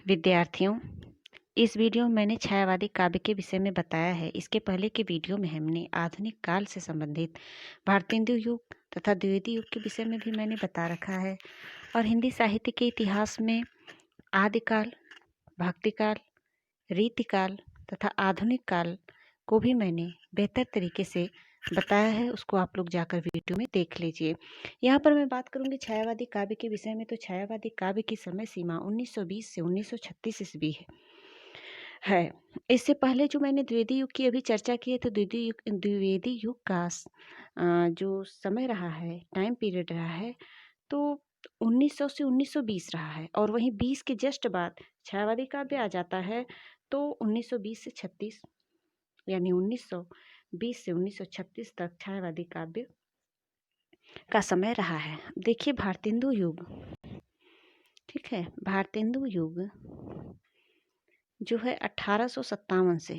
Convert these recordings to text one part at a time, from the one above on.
विद्यार्थियों, इस वीडियो में मैंने छायावादी काव्य के विषय में बताया है। इसके पहले के वीडियो में हमने आधुनिक काल से संबंधित भारतेंदु युग तथा द्विवेदी युग के विषय में भी मैंने बता रखा है और हिंदी साहित्य के इतिहास में आदिकाल, भक्तिकाल, रीतिकाल तथा आधुनिक काल को भी मैंने बेहतर तरीके से बताया है। उसको आप लोग जाकर वीडियो में देख लीजिए। यहाँ पर मैं बात करूँगी छायावादी काव्य के विषय में। तो छायावादी काव्य की समय सीमा 1920 से 1936 ईस्वी है। इससे पहले जो मैंने द्विवेदी युग की अभी चर्चा की है, तो द्विवेदी युग का जो समय रहा है, टाइम पीरियड रहा है, तो 1900 से 1920 रहा है। और वहीं 20 के जस्ट बाद छायावादी काव्य आ जाता है, तो 1920 से 36 यानी 1920 से 1936 तक छायावादी काव्य का समय रहा है। देखिए भारतेंदु युग, ठीक है, भारतेंदु युग जो है 1857 से,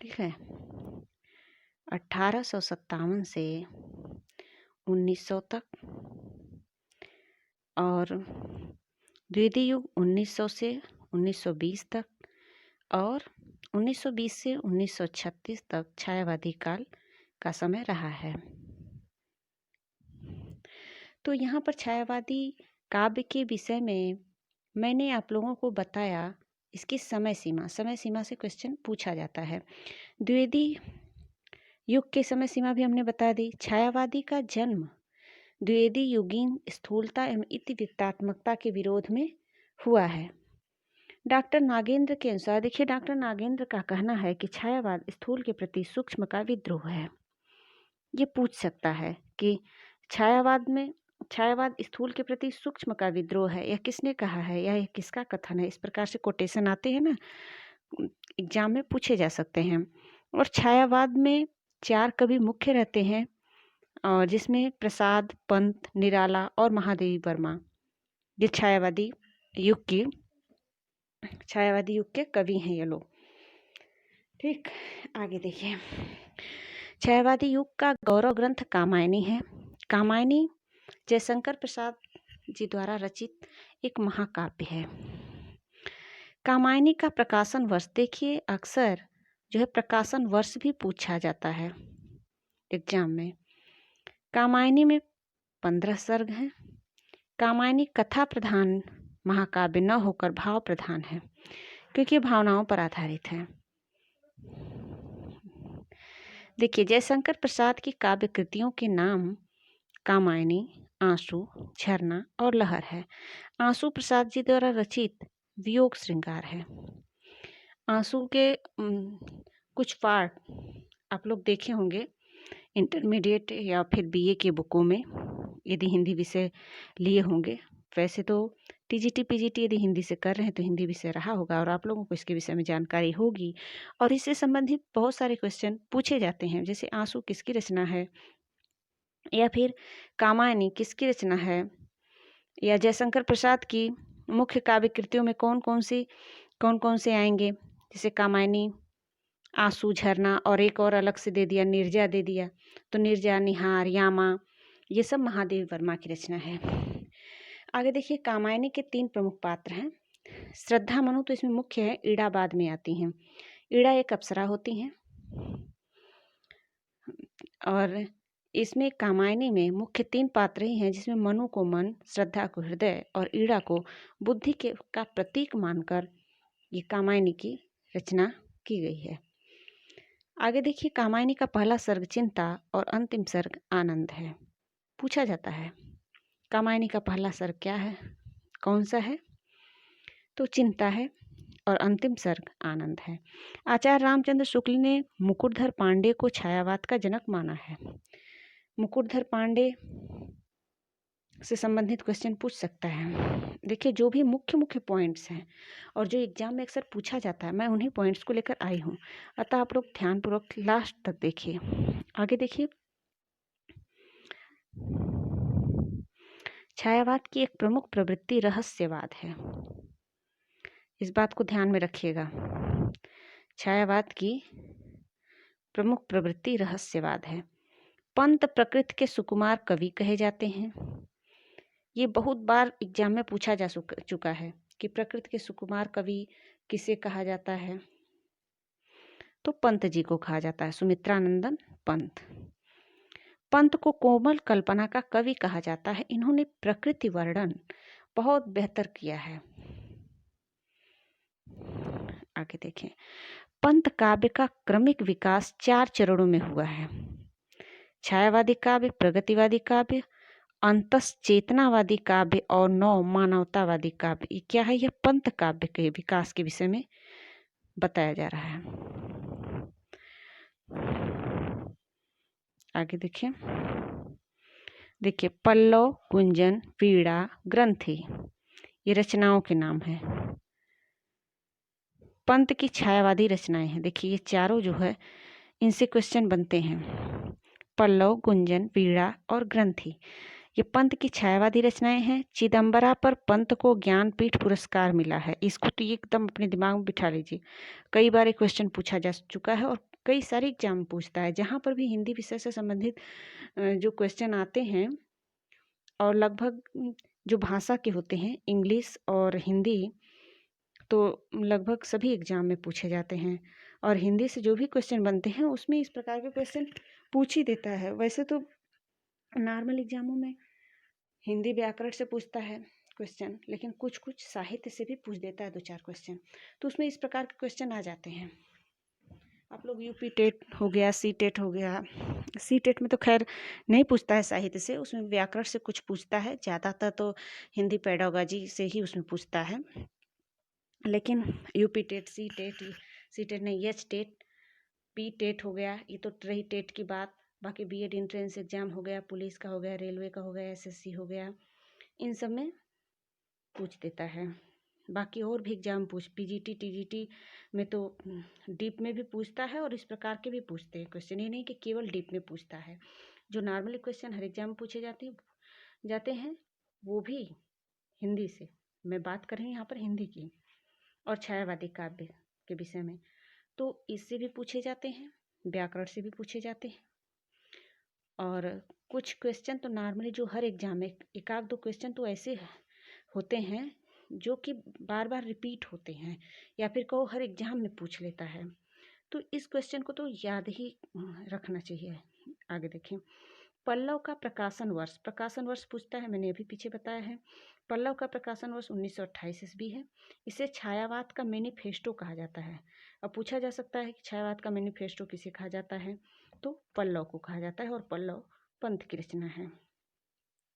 ठीक है, 1857 से 1900 तक, और द्विवेदी युग 1900 से 1920 तक, और 1920 से 1936 तक छायावादी काल का समय रहा है। तो यहाँ पर छायावादी काव्य के विषय में मैंने आप लोगों को बताया इसकी समय सीमा से क्वेश्चन पूछा जाता है। द्विवेदी युग के समय सीमा भी हमने बता दी। छायावादी का जन्म द्विवेदी युगीन स्थूलता एवं इतिवृत्तात्मकता के विरोध में हुआ है। डॉक्टर नागेंद्र के अनुसार, देखिए डॉक्टर नागेंद्र का कहना है कि छायावाद स्थूल के प्रति सूक्ष्म का विद्रोह है। ये पूछ सकता है कि छायावाद स्थूल के प्रति सूक्ष्म का विद्रोह है, यह किसने कहा है, यह किसका कथन है। इस प्रकार से कोटेशन आते हैं ना, एग्जाम में पूछे जा सकते हैं। और छायावाद में 4 कवि मुख्य रहते हैं, और जिसमें प्रसाद, पंत, निराला और महादेवी वर्मा ये छायावादी युग के कवि हैं ये लोग। ठीक, आगे देखिए। छायावादी युग का गौरव ग्रंथ कामायनी है। कामायनी जयशंकर प्रसाद जी द्वारा रचित एक महाकाव्य है। कामायनी का प्रकाशन वर्ष, देखिए अक्सर जो है प्रकाशन वर्ष भी पूछा जाता है एग्जाम में। कामायनी में 15 सर्ग हैं। कामायनी कथा प्रधान महाकाव्य न होकर भाव प्रधान है, क्योंकि भावनाओं पर आधारित है। देखिए जयशंकर प्रसाद की काव्य कृतियों के नाम कामायनी, आंसू, झरना और लहर है। आंसू प्रसाद जी द्वारा रचित वियोग श्रृंगार है। आंसू के कुछ पार्ट आप लोग देखे होंगे इंटरमीडिएट या फिर बीए के बुकों में, यदि हिंदी विषय लिए होंगे। वैसे तो टीजीटी पीजीटी यदि हिंदी से कर रहे हैं तो हिंदी विषय रहा होगा और आप लोगों को इसके विषय में जानकारी होगी, और इससे संबंधित बहुत सारे क्वेश्चन पूछे जाते हैं। जैसे आंसू किसकी रचना है, या फिर कामायनी किसकी रचना है, या जयशंकर प्रसाद की मुख्य काव्य कृतियों में कौन कौन से आएंगे। जैसे कामायनी, आंसू, झरना, और एक और अलग से दे दिया निर्जा दे दिया, तो निर्जा, निहार, यामा, ये सब महादेवी वर्मा की रचना है। आगे देखिए कामायनी के 3 प्रमुख पात्र हैं। श्रद्धा मनु तो इसमें मुख्य है, ईड़ा बाद में आती हैं। ईड़ा एक अप्सरा होती हैं, और इसमें कामायनी में मुख्य 3 पात्र ही हैं, जिसमें मनु को मन, श्रद्धा को हृदय और ईड़ा को बुद्धि का प्रतीक मानकर ये कामायनी की रचना की गई है। आगे देखिए कामायनी का पहला सर्ग चिंता और अंतिम सर्ग आनंद है। पूछा जाता है कामायनी का पहला सर्ग क्या है, कौन सा है, तो चिंता है, और अंतिम सर्ग आनंद है। आचार्य रामचंद्र शुक्ल ने मुकुटधर पांडे को छायावाद का जनक माना है। मुकुटधर पांडे से संबंधित क्वेश्चन पूछ सकता है। देखिए जो भी मुख्य पॉइंट्स हैं और जो एग्जाम में अक्सर पूछा जाता है, मैं उन्हीं पॉइंट्स को लेकर आई हूँ, अतः आप लोग ध्यानपूर्वक लास्ट तक देखिए। आगे देखिए छायावाद की एक प्रमुख प्रवृत्ति रहस्यवाद है। इस बात को ध्यान में रखिएगा। छायावाद की प्रमुख प्रवृत्ति रहस्यवाद है। पंत प्रकृति के सुकुमार कवि कहे जाते हैं। ये बहुत बार एग्जाम में पूछा जा चुका है कि प्रकृति के सुकुमार कवि किसे कहा जाता है। तो पंत जी को कहा जाता है, सुमित्रानंदन पंत। पंत को कोमल कल्पना का कवि कहा जाता है। इन्होंने प्रकृति वर्णन बहुत बेहतर किया है। आगे देखें, पंत काव्य का क्रमिक विकास 4 चरणों में हुआ है। छायावादी काव्य, प्रगतिवादी काव्य, अंतश्चेतनावादी काव्य और नव मानवतावादी काव्य। ये क्या है? यह पंत काव्य के विकास के विषय में बताया जा रहा है। आगे देखिए, पल्लव, गुंजन, वीणा, ग्रंथि, ये रचनाओं के नाम हैं। पंत की छायावादी रचनाएं हैं। देखिए ये चारों जो है इनसे क्वेश्चन बनते हैं। पल्लव, गुंजन, वीणा और ग्रंथि, ये पंत की छायावादी रचनाएं हैं। चिदंबरा पर पंत को ज्ञानपीठ पुरस्कार मिला है। इसको तो एकदम अपने दिमाग में बिठा लीजिए। कई बार ये क्वेश्चन पूछा जा चुका है और कई सारे एग्जाम पूछता है। जहाँ पर भी हिंदी विषय से संबंधित जो क्वेश्चन आते हैं और लगभग जो भाषा के होते हैं, इंग्लिश और हिंदी, तो लगभग सभी एग्जाम में पूछे जाते हैं। और हिंदी से जो भी क्वेश्चन बनते हैं उसमें इस प्रकार के क्वेश्चन पूछ ही देता है। वैसे तो नॉर्मल एग्जामों में हिंदी व्याकरण से पूछता है क्वेश्चन, लेकिन कुछ कुछ साहित्य से भी पूछ देता है 2-4 क्वेश्चन, तो उसमें इस प्रकार के क्वेश्चन आ जाते हैं। आप लोग यूपी टेट हो गया, सी टेट हो गया। सी टेट में तो खैर नहीं पूछता है साहित्य से, उसमें व्याकरण से कुछ पूछता है। ज़्यादातर तो हिंदी पेडागोजी से ही उसमें पूछता है। लेकिन यूपी टेट, सी टेट नहीं, एच टेट, पी टेट हो गया, ये तो रही टेट की बात। बाकी बीएड एंट्रेंस एग्जाम हो गया, पुलिस का हो गया, रेलवे का हो गया, एसएससी हो गया, इन सब में पूछ देता है। बाकी और भी एग्जाम पीजीटी, टीजीटी में तो डीप में भी पूछता है और इस प्रकार के भी पूछते हैं क्वेश्चन। ये नहीं कि केवल डीप में पूछता है। जो नॉर्मली क्वेश्चन हर एग्जाम में पूछे जाते हैं वो भी हिंदी से। मैं बात कर रही हूँ यहाँ पर हिंदी की। और छायावादी काव्य के विषय में तो इससे भी पूछे जाते हैं, व्याकरण से भी पूछे जाते हैं। और कुछ क्वेश्चन तो नॉर्मली जो हर एग्जाम में 1-2 क्वेश्चन तो ऐसे होते हैं जो कि बार बार रिपीट होते हैं, या फिर कहो हर एग्जाम में पूछ लेता है, तो इस क्वेश्चन को तो याद ही रखना चाहिए। आगे देखें, पल्लव का प्रकाशन वर्ष पूछता है। मैंने अभी पीछे बताया है। पल्लव का प्रकाशन वर्ष 1928 ईस्वी है। इसे छायावाद का मैनिफेस्टो कहा जाता है। अब पूछा जा सकता है कि छायावाद का मैनिफेस्टो किसे कहा जाता है, तो पल्लव को कहा जाता है। और पल्लव पंत की रचना है।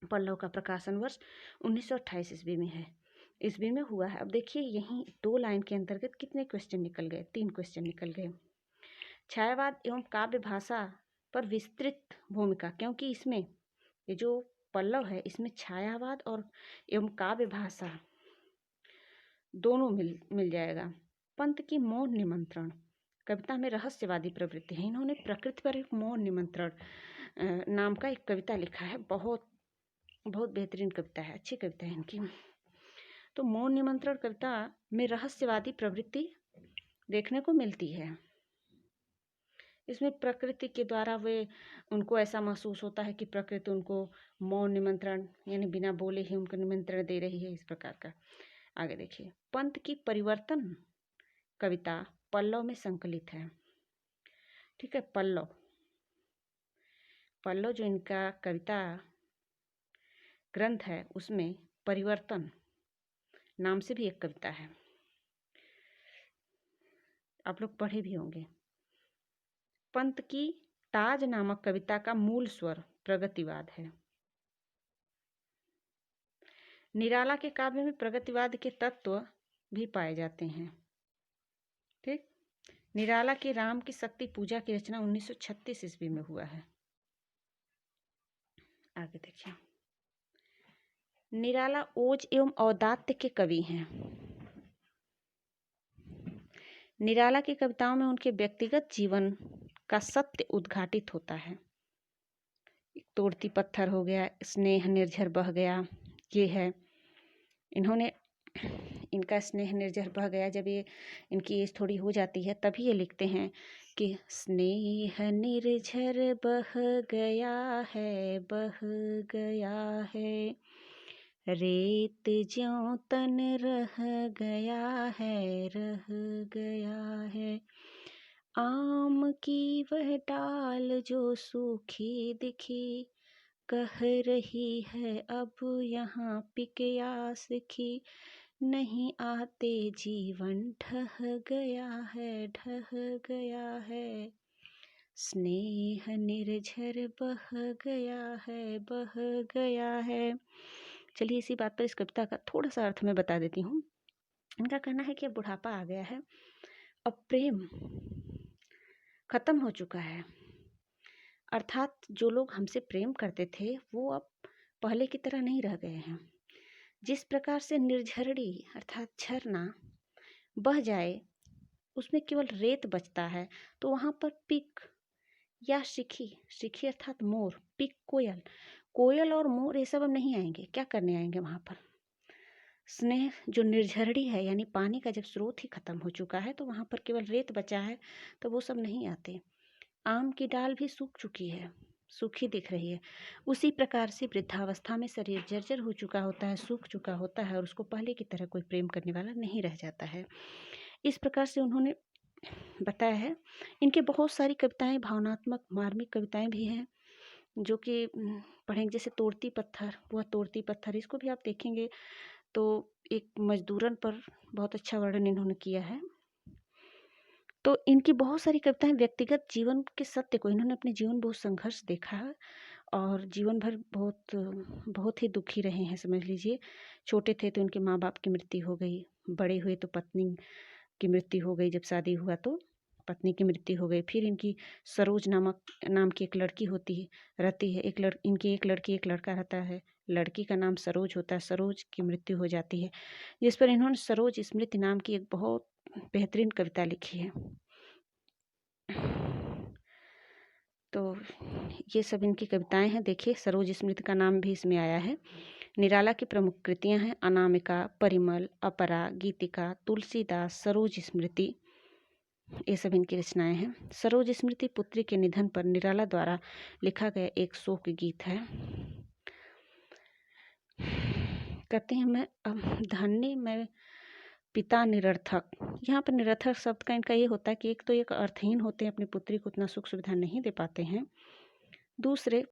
पल्लव का प्रकाशन वर्ष 1928 ईस्वी में है, ईस्वी में हुआ है। अब देखिए यहीं 2 लाइन के अंतर्गत कितने क्वेश्चन निकल गए, 3 क्वेश्चन निकल गए। छायावाद एवं काव्य भाषा पर विस्तृत भूमिका, क्योंकि इसमें ये जो पल्लव है इसमें छायावाद और एवं काव्य भाषा दोनों मिल जाएगा। पंत की मौन निमंत्रण कविता में रहस्यवादी प्रवृत्ति है। इन्होंने प्रकृति पर एक मौन निमंत्रण नाम का एक कविता लिखा है। बहुत बेहतरीन कविता है, अच्छी कविता है इनकी। तो मौन निमंत्रण कविता में रहस्यवादी प्रवृत्ति देखने को मिलती है। इसमें प्रकृति के द्वारा उनको ऐसा महसूस होता है कि प्रकृति उनको मौन निमंत्रण यानी बिना बोले ही उनको निमंत्रण दे रही है, इस प्रकार का। आगे देखिए, पंत की परिवर्तन कविता पल्लव में संकलित है। ठीक है, पल्लव जो इनका कविता ग्रंथ है उसमें परिवर्तन नाम से भी एक कविता है, आप लोग पढ़े भी होंगे। पंत की ताज नामक कविता का मूल स्वर प्रगतिवाद है। निराला के काव्य में प्रगतिवाद के तत्व भी पाए जाते हैं। ठीक, निराला के राम की शक्ति पूजा की रचना 1936 ईस्वी में हुआ है। आगे देखिए, निराला ओज एवं औदात्य के कवि हैं। निराला की कविताओं में उनके व्यक्तिगत जीवन का सत्य उद्घाटित होता है। तोड़ती पत्थर हो गया, स्नेह निर्झर बह गया, ये है। इन्होंने इनका स्नेह निर्झर बह गया, जब ये इनकी एज थोड़ी हो जाती है तभी ये लिखते हैं कि स्नेह निर्झर बह गया है, बह गया है। रेत ज्यों तन रह गया है, रह गया है। आम की वह डाल जो सूखी दिखी, कह रही है अब यहाँ पिकयास की। नहीं आते जीवन ढह गया है, ढह गया है। स्नेह निर्झर बह गया है, बह गया है। चलिए इसी बात पर इस कविता का थोड़ा सा अर्थ मैं बता देती हूँ। इनका कहना है कि अब बुढ़ापा आ गया है, अब प्रेम खत्म हो चुका है। अर्थात जो लोग हमसे प्रेम करते थे वो अब पहले की तरह नहीं रह गए हैं। जिस प्रकार से निर्झरड़ी अर्थात झरना बह जाए, उसमें केवल रेत बचता है, तो वहाँ पर पिक या शिखी, शिखी अर्थात मोर, पिक कोयल, कोयल और मोर ये सब अब नहीं आएंगे। क्या करने आएंगे वहाँ पर? स्नेह जो निर्झरड़ी है यानी पानी का जब स्रोत ही खत्म हो चुका है, तो वहाँ पर केवल रेत बचा है, तो वो सब नहीं आते। आम की डाल भी सूख चुकी है, सूखी दिख रही है। उसी प्रकार से वृद्धावस्था में शरीर जर्जर हो चुका होता है, सूख चुका होता है, और उसको पहले की तरह कोई प्रेम करने वाला नहीं रह जाता है। इस प्रकार से उन्होंने बताया है। इनके बहुत सारी कविताएं भावनात्मक मार्मिक कविताएं भी हैं, जो कि पढ़ेंगे। जैसे तोड़ती पत्थर, वह तोड़ती पत्थर, इसको भी आप देखेंगे तो एक मजदूरन पर बहुत अच्छा वर्णन इन्होंने किया है। तो इनकी बहुत सारी कविताएं व्यक्तिगत जीवन के सत्य को, इन्होंने अपने जीवन बहुत संघर्ष देखा है और जीवन भर बहुत ही दुखी रहे हैं, समझ लीजिए। छोटे थे तो उनके माँ बाप की मृत्यु हो गई, बड़े हुए तो पत्नी की मृत्यु हो गई, जब शादी हुआ तो पत्नी की मृत्यु हो गई। फिर इनकी सरोज नाम की एक लड़की रहती है, इनकी एक लड़की एक लड़का रहता है। लड़की का नाम सरोज होता है, सरोज की मृत्यु हो जाती है, जिस पर इन्होंने सरोज स्मृति नाम की एक बहुत बेहतरीन कविता लिखी है। तो ये सब इनकी कविताएं हैं। देखिए, सरोज स्मृति का नाम भी इसमें आया है। निराला की प्रमुख कृतियां हैं अनामिका, परिमल, अपरा, गीतिका, तुलसीदास, सरोज स्मृति, ये सब इनकी रचनाएं हैं। सरोज स्मृति पुत्री के निधन पर निराला द्वारा लिखा गया एक शोक गीत है। कहते हैं मैं धन्य मैं पिता निरर्थक। यहाँ पर निरर्थक शब्द का इनका ये होता है कि एक तो एक अर्थहीन होते हैं, अपनी पुत्री को उतना सुख सुविधा नहीं दे पाते हैं। दूसरे